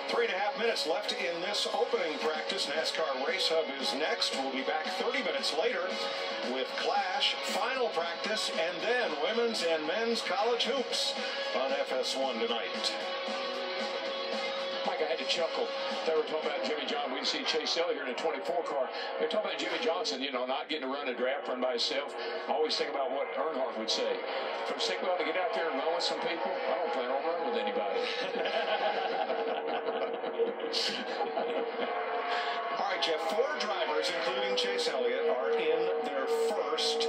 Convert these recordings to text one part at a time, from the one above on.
3.5 minutes left in this opening practice. NASCAR Race Hub is next. We'll be back 30 minutes later with Clash final practice and then women's and men's college hoops on FS1 tonight. Mike, I had to chuckle. They were talking about Jimmy Johnson. We didn't see Chase Elliott here in a 24 car. They're talking about Jimmy Johnson, you know, not getting to run a draft run by himself. I always think about what Earnhardt would say. From Sickwell to get out there and run with some people, I don't plan on running with anybody. All right, Jeff, 4 drivers, including Chase Elliott, are in their first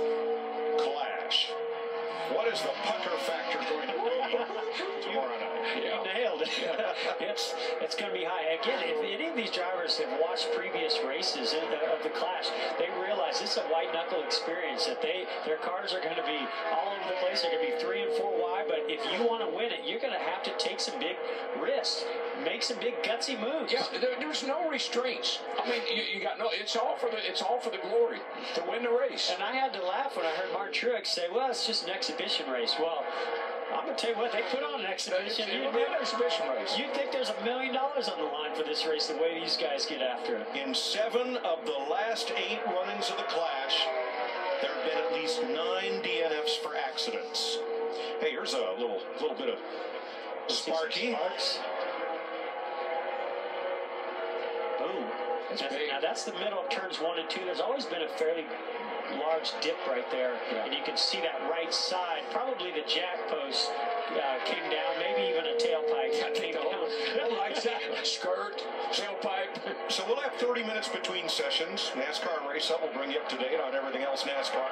Clash. What is the pucker factor going to be tomorrow night? You nailed it. It's going to be high. Again, if any of these drivers have watched previous races of the Clash, they realize this is a white-knuckle experience, that their cars are going to be all over the place. They're going to be 3 and 4 wide, but if you want to win it, you're going to have to take some big risks, make some big gutsy moves. Yeah, there's no restraints. I mean, you got no. It's all for the glory to win the race. And I had to laugh when I heard Mark Truex say, "Well, it's just an exhibition race." Well, I'm going to tell you what, they put on an exhibition. It will be an exhibition race. You'd think there's $1 million on the line for this race, the way these guys get after it. In 7 of the last 8 runnings of the Clash, there have been at least 9 DNFs for accidents. Hey, here's a little bit of Sparky. Sparks. Boom. Now that's the middle of turns 1 and 2. There's always been a fairly large dip right there, and you can see that right side. Probably the jack post came down, maybe even a tailpipe came down. Right side, skirt, tailpipe. So we'll have 30 minutes between sessions. NASCAR Race Hub will bring you up to date on everything else NASCAR.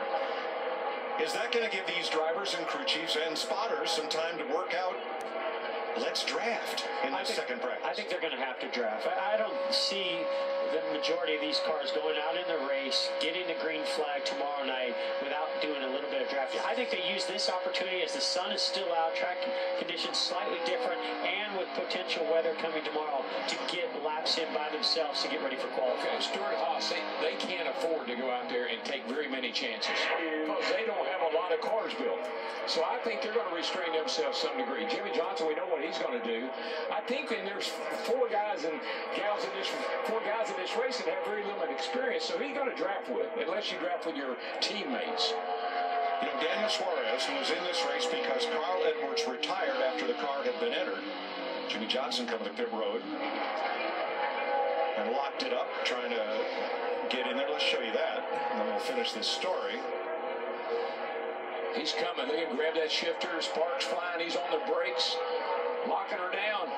Is that going to give these drivers and crew chiefs and spotters some time to work out? Let's draft in this second practice. I think they're going to have to draft. I don't see the majority of these cars going out in the race, getting the green flag tomorrow night without doing a little bit of drafting. I think they use this opportunity as the sun is still out, track conditions slightly different, and with potential weather coming tomorrow to get laps in by themselves to get ready for qualifying. Okay, Stuart Haas, they can't afford to go out there and take very many chances because they don't have a lot of cars built. So I think they're going to restrain themselves to some degree. Jimmy Johnson, we know what he's going to do. I think there's 4 guys and gals in this race that have very limited experience, so he's going to draft with, unless you draft with your teammates. You know, Daniel Suarez, who was in this race because Carl Edwards retired after the car had been entered. Jimmy Johnson coming to pit road and locked it up, trying to get in there. Let's show you that, and then we'll finish this story. He's coming. They can grab that shifter. Sparks flying. He's on the brakes, locking her down.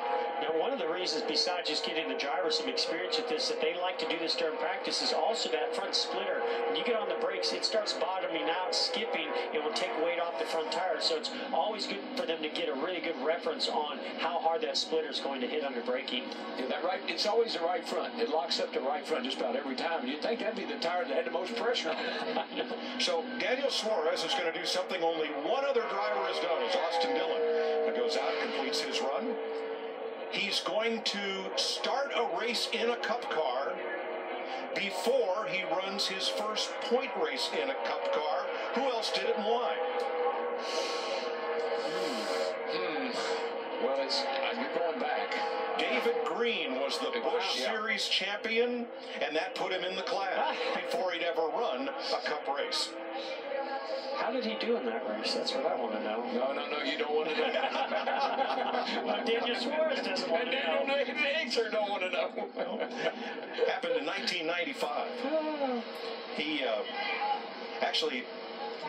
Now, one of the reasons, besides just getting the driver some experience with this, that they like to do this during practice is also that front splitter. When you get on the brakes, it starts bottoming out, skipping. It will take weight off the front tire. So it's always good for them to get a really good reference on how hard that splitter is going to hit under braking. Yeah, that right. It's always the right front. It locks up the right front just about every time. And you'd think that'd be the tire that had the most pressure on it. So Daniel Suarez is going to do something only one other driver has done, is Austin Dillon. That goes out, completes his run. He's going to start a race in a cup car before he runs his first point race in a cup car. Who else did it and why? Well, you're going back. David Green was the Busch Series champion, and that put him in the class before he'd ever run a cup race. How did he do in that race? That's what I want to know. No, you don't want to know. Well, Daniel Suarez doesn't want to know. Daniel Nacer don't want to know. Happened in 1995. He actually,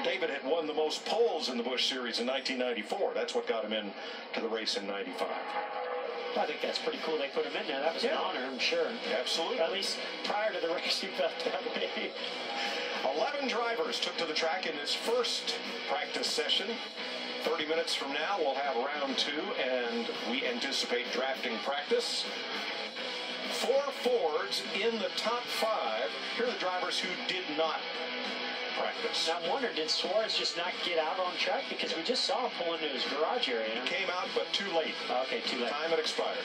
David had won the most poles in the Busch Series in 1994. That's what got him into the race in 95. I think that's pretty cool they put him in there. That was an honor, I'm sure. Absolutely. At least prior to the race, he felt that way. 11 drivers took to the track in this first practice session. 30 minutes from now, we'll have round 2, and we anticipate drafting practice. 4 Fords in the top 5. Here are the drivers who did not practice. Now, I'm wondering, did Suarez just not get out on track? Because we just saw him pull into his garage area. He came out, but too late. Okay, too late. Time had expired.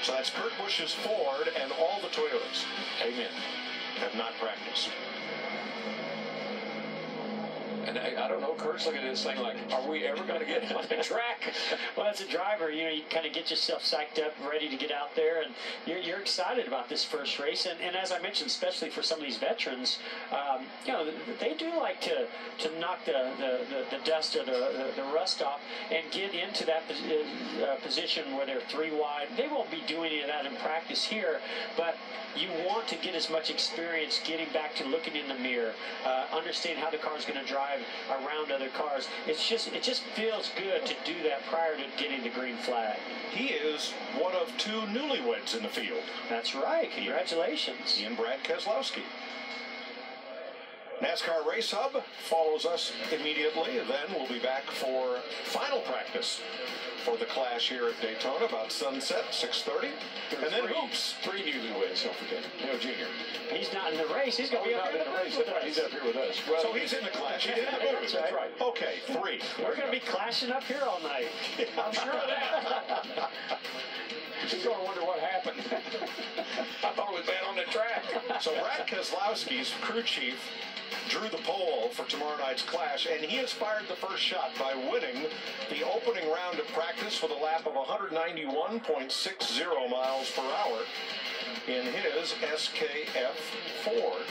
So that's Kurt Busch's Ford, and all the Toyotas, amen, have not practiced. And I don't know, Kurt's looking at this thing like, are we ever going to get on the track? Well, as a driver, you kind of get yourself psyched up, ready to get out there, and you're excited about this first race. And as I mentioned, especially for some of these veterans, they do like to knock the dust or the rust off and get into that position where they're 3 wide. They won't be doing any of that in practice here, but you want to get as much experience getting back to looking in the mirror, understand how the car is going to drive around other cars. It just feels good to do that prior to getting the green flag. He is one of 2 newlyweds in the field. That's right. Congratulations. He and Brad Keselowski. NASCAR Race Hub follows us immediately. Then we'll be back for final practice for the Clash here at Daytona, about sunset, 6:30. And then hoops. 3 newlyweds, don't forget. Dale Jr. He's not in the race. He's going to be up here in the race with us. He's up here with us. Well, so he's in the Clash. He's in the booth. That's right. Okay, 3. We're going to be clashing up here all night. I'm sure of that. He's going to wonder what happened. I thought it was bad on the track. So Brad Keselowski's crew chief drew the poll for tomorrow night's Clash, and he has fired the first shot by winning the opening round of practice with a lap of 191.60 miles per hour in his SKF Ford.